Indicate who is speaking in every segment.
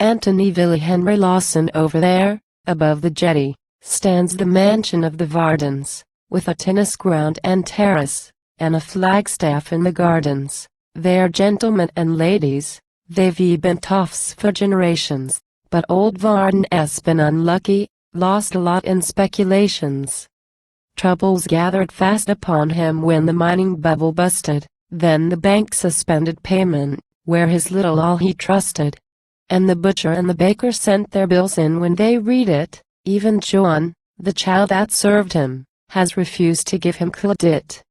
Speaker 1: Antony Villa Henry Lawson. Over there, above the jetty, stands the mansion of the Vardens, with a tennis ground and terrace, and a flagstaff in the gardens. They're gentlemen and ladies, they've been toffs for generations, but old Varden's been unlucky, lost a lot in speculations. Troubles gathered fast upon him when the mining bubble busted, then the bank suspended payment, where his little all he trusted. And the butcher and the baker sent their bills in when they read it, even John, the child that served him, has refused to give him credit.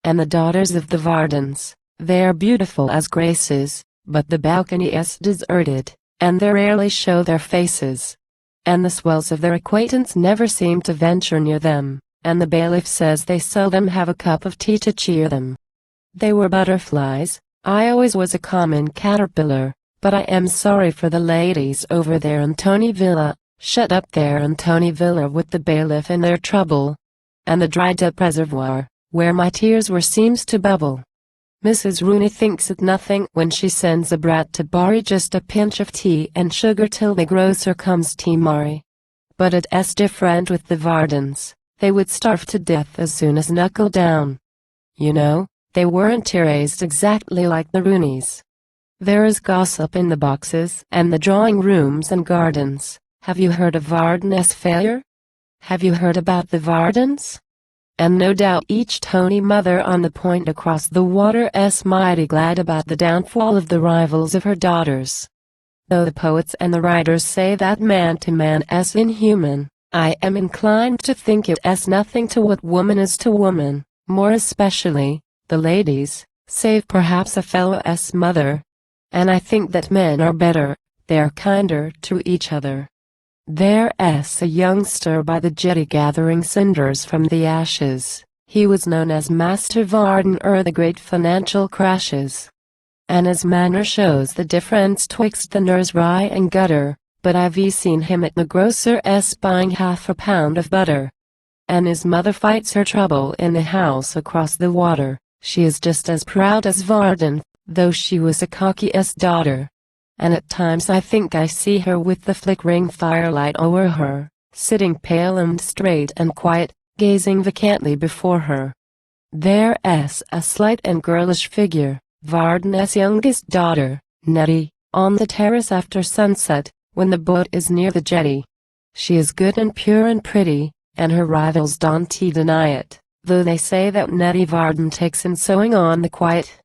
Speaker 1: And the daughters of the Vardens, they're beautiful as graces, but the balcony is deserted, and they rarely show their faces. And the swells of their acquaintance never seem to venture near them, and the bailiff says they seldom have a cup of tea to cheer them. They were butterflies, I always was a common caterpillar, but I am sorry for the ladies over there in Antony Villa, shut up there in Antony Villa with the bailiff and their trouble. And the dried-up reservoir, where my tears were seems to bubble. Mrs. Rooney thinks it nothing when she sends a brat to borrow just a pinch of tea and sugar till the grocer comes tomorrow. But it's different with the Vardens, they would starve to death as soon as knuckle down. You know, they weren't raised exactly like the Rooneys. There is gossip in the boxes and the drawing rooms and gardens. Have you heard of Varden's failure? Have you heard about the Vardens? And no doubt each Tony mother on the point across the water's mighty glad about the downfall of the rivals of her daughters. Though the poets and the writers say that man to man is inhuman, I am inclined to think it is nothing to what woman is to woman, more especially, the ladies, save perhaps a fellow's mother. And I think that men are better, they are kinder to each other. There's a youngster by the jetty gathering cinders from the ashes. He was known as Master Varden the great financial crashes. And his manner shows the difference twixt the nursery and gutter, but I've seen him at the grocer's buying half a pound of butter. And his mother fights her trouble in the house across the water. She is just as proud as Varden, though she was a cocky daughter. And at times I think I see her with the flickering firelight o'er her, sitting pale and straight and quiet, gazing vacantly before her. There's a slight and girlish figure, Varden's youngest daughter, Nettie, on the terrace after sunset, when the boat is near the jetty. She is good and pure and pretty, and her rivals don't deny it, though they say that Nettie Varden takes in sewing on the quiet.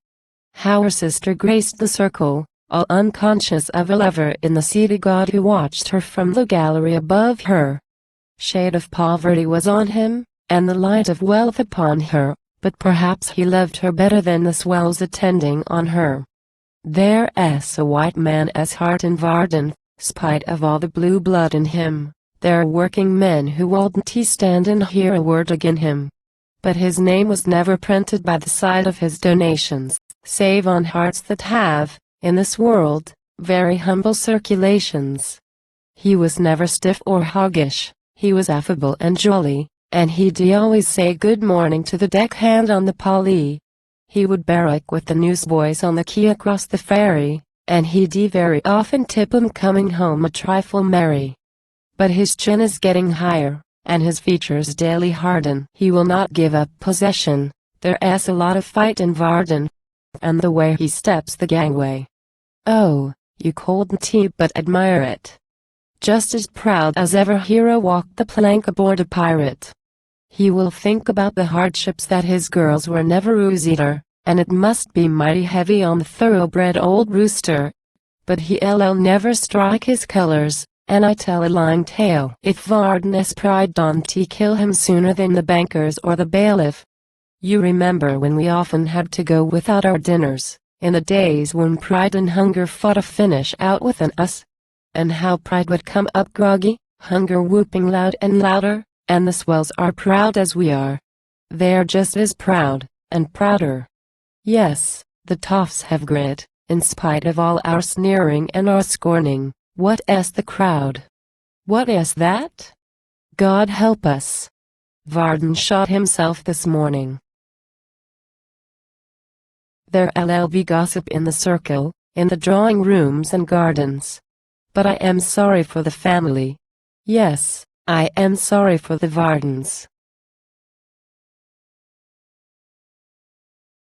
Speaker 1: How her sister graced the circle, all unconscious of a lover in the seedy god who watched her from the gallery above her. Shade of poverty was on him, and the light of wealth upon her, but perhaps he loved her better than the swells attending on her. There's a white man's heart in Varden, spite of all the blue blood in him. There are working men who won't stand and hear a word agin him. But his name was never printed by the side of his donations, save on hearts that have, in this world, very humble circulations. He was never stiff or hoggish, he was affable and jolly, and he'd always say good morning to the deckhand on the Polly. He would barrack with the newsboys on the quay across the ferry, and he'd very often tip 'em coming home a trifle merry. But his chin is getting higher, and his features daily harden. He will not give up possession, there's a lot of fight in Varden. And the way he steps the gangway. Oh, you couldn't but admire it. Just as proud as ever hero walked the plank aboard a pirate. He will think about the hardships that his girls were never ooze-eater, and it must be mighty heavy on the thoroughbred old rooster. But he'll never strike his colors, and I tell a lying tale if Varden's pride don't kill him sooner than the bankers or the bailiff. You remember when we often had to go without our dinners, in the days when pride and hunger fought a finish out within us? And how pride would come up groggy, hunger whooping loud and louder, and the swells are proud as we are. They're just as proud, and prouder. Yes, the toffs have grit, in spite of all our sneering and our scorning. What is the crowd? What is that? God help us. Varden shot himself this morning. There'll be gossip in the circle, in the drawing rooms and gardens. But I am sorry for the family. Yes, I am sorry for the Vardens.